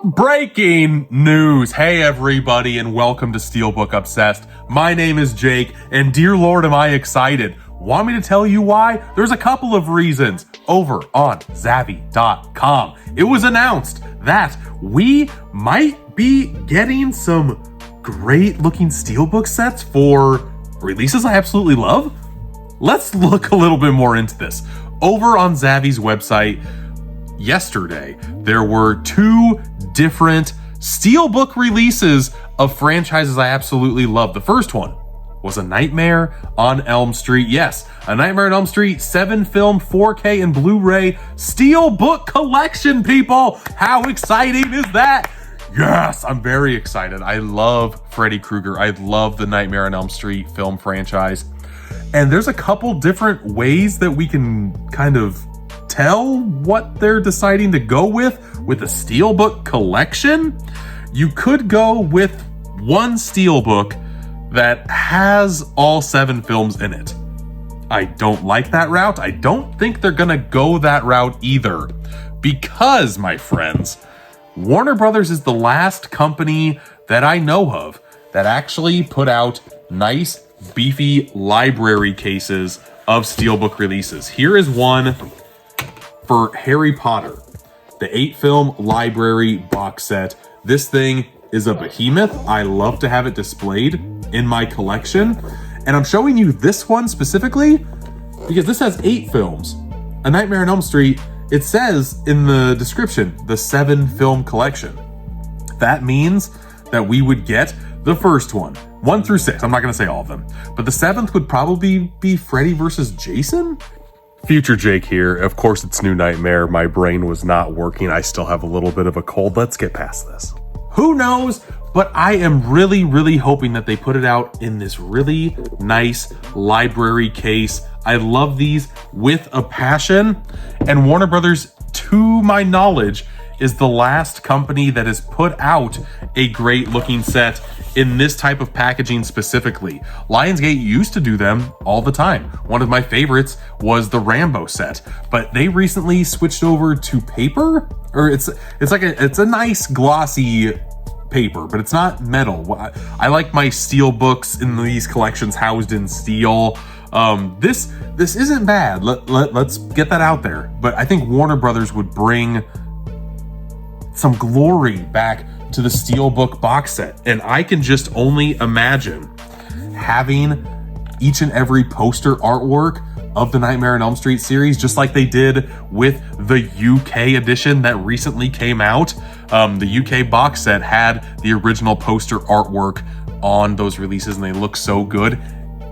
Breaking news! Hey everybody, and welcome to Steelbook Obsessed. My name is Jake, and dear Lord am I excited. Want me to tell you why? There's a couple of reasons. Over on Zavvi.com, it was announced that we might be getting some great looking Steelbook sets for releases I absolutely love. Let's look a little bit more into this. Over on Zavvi's website, yesterday, there were two different Steelbook releases of franchises I absolutely love. The first one was A Nightmare on Elm Street. Yes, A Nightmare on Elm Street 7-film 4K and Blu-ray Steelbook collection, people! How exciting is that? Yes, I'm very excited. I love Freddy Krueger. I love the Nightmare on Elm Street film franchise. And there's a couple different ways that we can kind of tell what they're deciding to go with a Steelbook collection. You could go with one Steelbook that has all 7 films in it. I don't like that route. I don't think they're gonna go that route either, because, my friends, Warner Brothers is the last company that I know of that actually put out nice, beefy library cases of Steelbook releases. Here is one for Harry Potter, the 8-film library box set. This thing is a behemoth. I love to have it displayed in my collection. And I'm showing you this one specifically because this has 8 films. A Nightmare on Elm Street, it says in the description, the 7-film collection. That means that we would get the first one, 1 through 6. I'm not gonna say all of them, but the 7th would probably be Freddy versus Jason. Future Jake here. Of course, it's New Nightmare. My brain was not working. I still have a little bit of a cold. Let's get past this. Who knows? But I am really hoping that they put it out in this really nice library case. I love these with a passion. And Warner Brothers, to my knowledge, is the last company that has put out a great looking set in this type of packaging specifically. Lionsgate used to do them all the time. One of my favorites was the Rambo set, but they recently switched over to paper, or it's a nice glossy paper, but it's not metal. I like my steel books in these collections housed in steel. This isn't bad. Let's get that out there. But I think Warner Brothers would bring some glory back to the Steelbook box set. And I can just only imagine having each and every poster artwork of the Nightmare on Elm Street series, just like they did with the UK edition that recently came out. The UK box set had the original poster artwork on those releases, and they look so good.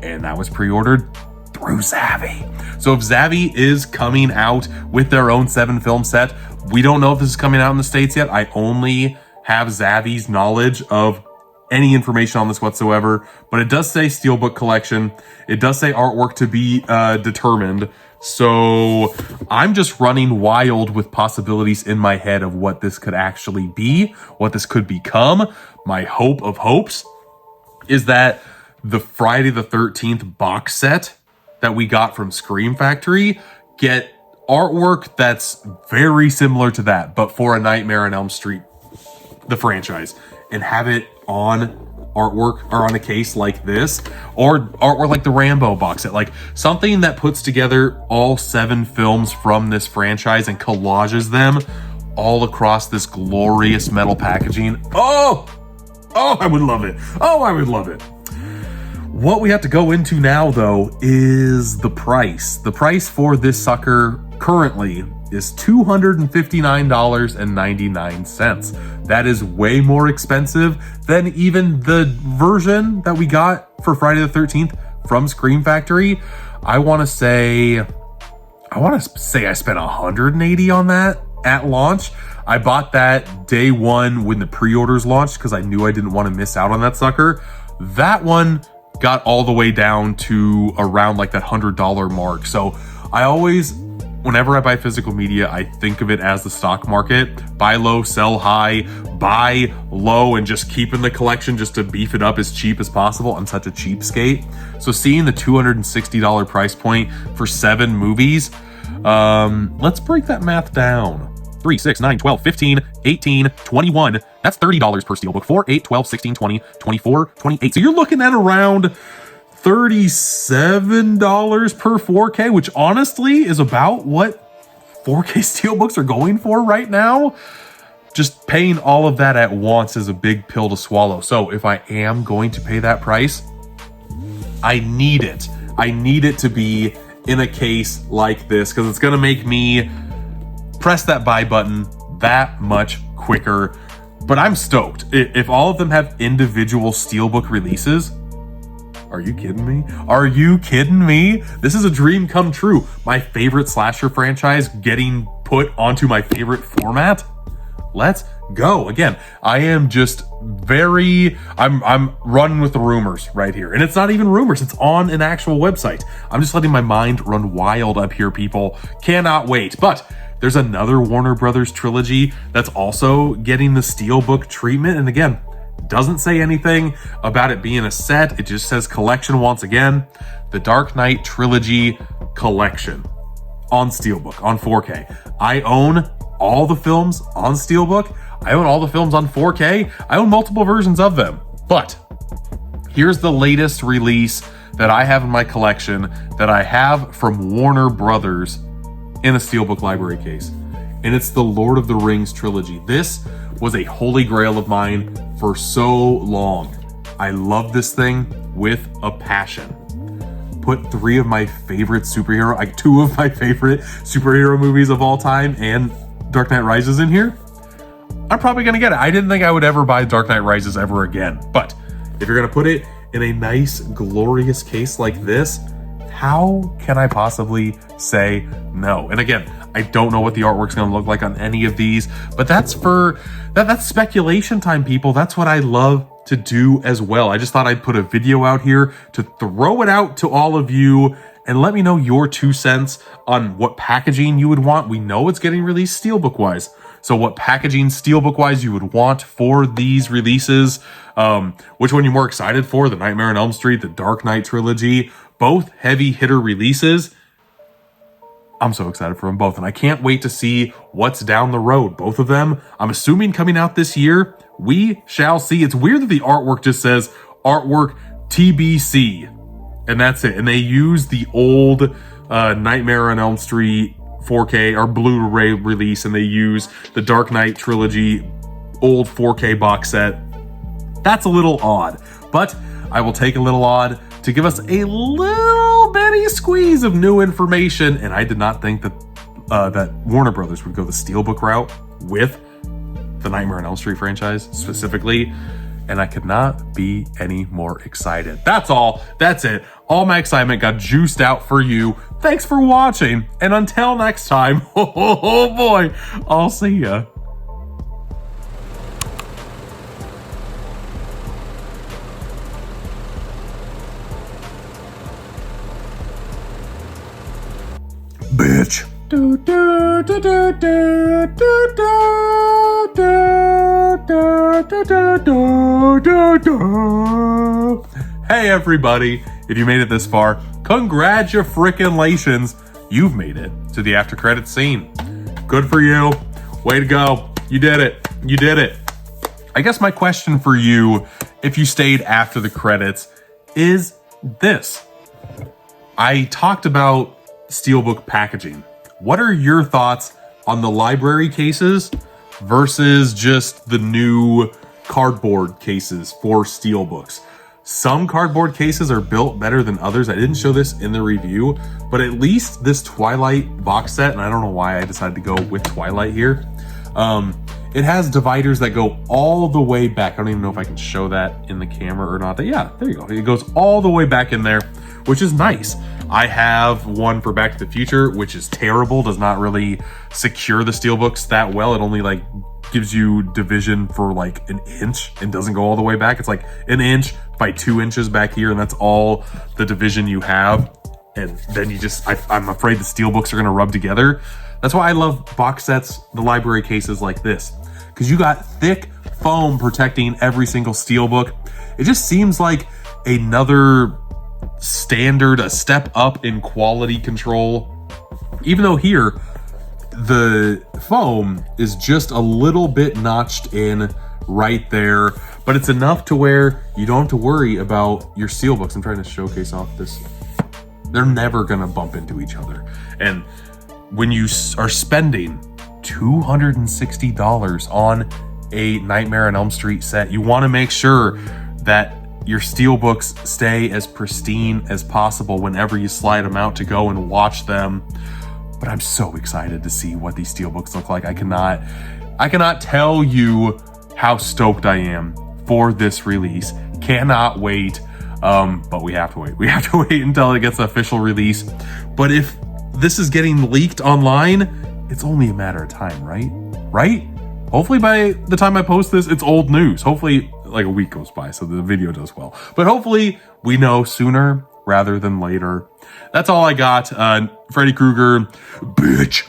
And that was pre-ordered through Zavvi. So if Zavvi is coming out with their own 7-film set, we don't know if this is coming out in the States yet. I only have Zavvi's knowledge of any information on this whatsoever, but it does say Steelbook collection. It does say artwork to be determined. So I'm just running wild with possibilities in my head of what this could actually be, what this could become. My hope of hopes is that the Friday the 13th box set that we got from Scream Factory get artwork that's very similar to that, but for A Nightmare on Elm Street, the franchise, and have it on artwork or on a case like this, or artwork like the Rambo box set, like something that puts together all 7 films from this franchise and collages them all across this glorious metal packaging. Oh, I would love it. Oh, I would love it. What we have to go into now, though, is the price. The price for this sucker currently is $259.99. That is way more expensive than even the version that we got for Friday the 13th from Scream Factory. I want to say I spent $180 on that at launch. I bought that day one when the pre-orders launched because I knew I didn't want to miss out on that sucker. That one got all the way down to around like that $100 mark. So I always, whenever I buy physical media, I think of it as the stock market. Buy low, sell high, buy low, and just keep in the collection just to beef it up as cheap as possible. I'm such a cheapskate. So seeing the $260 price point for 7 movies, Let's break that math down. 3, 6, 9, 12, 15, 18, 21. That's $30 per Steelbook. 4, 8, 12, 16, 20, 24, 28. So you're looking at around $37 per 4K, which honestly is about what 4K Steelbooks are going for right now. Just paying all of that at once is a big pill to swallow. So if I am going to pay that price, I need it. I need it to be in a case like this because it's going to make me press that buy button that much quicker. But I'm stoked. If all of them have individual Steelbook releases, are you kidding me? Are you kidding me? This is a dream come true. My favorite slasher franchise getting put onto my favorite format. Let's go. Again, I am just I'm running with the rumors right here. And it's not even rumors. It's on an actual website. I'm just letting my mind run wild up here, people. Cannot wait. But there's another Warner Brothers trilogy that's also getting the Steelbook treatment. And again, doesn't say anything about it being a set. It just says collection once again. The Dark Knight Trilogy Collection on Steelbook, on 4K. I own all the films on Steelbook. I own all the films on 4K. I own multiple versions of them. But here's the latest release that I have in my collection that I have from Warner Brothers in a Steelbook library case. And it's the Lord of the Rings trilogy. This was a holy grail of mine for so long. I love this thing with a passion. Put 3 of my favorite superhero, like 2 of my favorite superhero movies of all time and Dark Knight Rises in here. I'm probably gonna get it. I didn't think I would ever buy Dark Knight Rises ever again. But if you're gonna put it in a nice, glorious case like this, how can I possibly say no? And again, I don't know what the artwork's gonna look like on any of these, but that's speculation time, people. That's what I love to do as well. I just thought I'd put a video out here to throw it out to all of you and let me know your 2 cents on what packaging you would want. We know it's getting released Steelbook wise. So what packaging Steelbook wise you would want for these releases? Which one you're more excited for? The Nightmare on Elm Street, the Dark Knight trilogy, both heavy hitter releases. I'm so excited for them both, and I can't wait to see what's down the road. Both of them, I'm assuming coming out this year. We shall see. It's weird that the artwork just says artwork TBC, and that's it. And they use the old Nightmare on Elm Street 4K or Blu-ray release, and they use the Dark Knight trilogy old 4K box set. That's a little odd, but I will take a little odd to give us a little bitty squeeze of new information. And I did not think that that Warner Brothers would go the Steelbook route with the Nightmare on Elm Street franchise specifically. And I could not be any more excited. That's all. That's it. All my excitement got juiced out for you. Thanks for watching. And until next time, oh boy, I'll see ya. Bitch. Hey everybody, if you made it this far, congratulations, you've made it to the after credits scene. Good for you. Way to go. You did it. You did it. I guess my question for you, if you stayed after the credits, is this. I talked about Steelbook packaging. What are your thoughts on the library cases versus just the new cardboard cases for Steelbooks? Some cardboard cases are built better than others. I didn't show this in the review, but at least this Twilight box set, and I don't know why I decided to go with Twilight here, it has dividers that go all the way back. I don't even know if I can show that in the camera or not. Yeah, there you go. It goes all the way back in there, which is nice. I have one for Back to the Future, which is terrible, does not really secure the Steelbooks that well. It only like gives you division for like an inch and doesn't go all the way back. It's like an inch by 2 inches back here, and that's all the division you have. And then you just, I'm afraid the Steelbooks are gonna rub together. That's why I love box sets, the library cases like this, because you got thick foam protecting every single Steelbook. It just seems like another standard, a step up in quality control Even though here, the foam is just a little bit notched in right there, but it's enough to where you don't have to worry about your Steelbooks. I'm trying to showcase off this. They're never gonna bump into each other. And when you are spending $260 on a Nightmare on Elm Street set, you wanna make sure that your Steelbooks stay as pristine as possible whenever you slide them out to go and watch them. But I'm so excited to see what these Steelbooks look like. I cannot tell you how stoked I am for this release. Cannot wait. But we have to wait. We have to wait until it gets the official release. But if this is getting leaked online, it's only a matter of time, right? Right? Hopefully by the time I post this, it's old news. Hopefully like a week goes by so the video does well. But hopefully we know sooner rather than later. That's all I got. Freddy Krueger, bitch.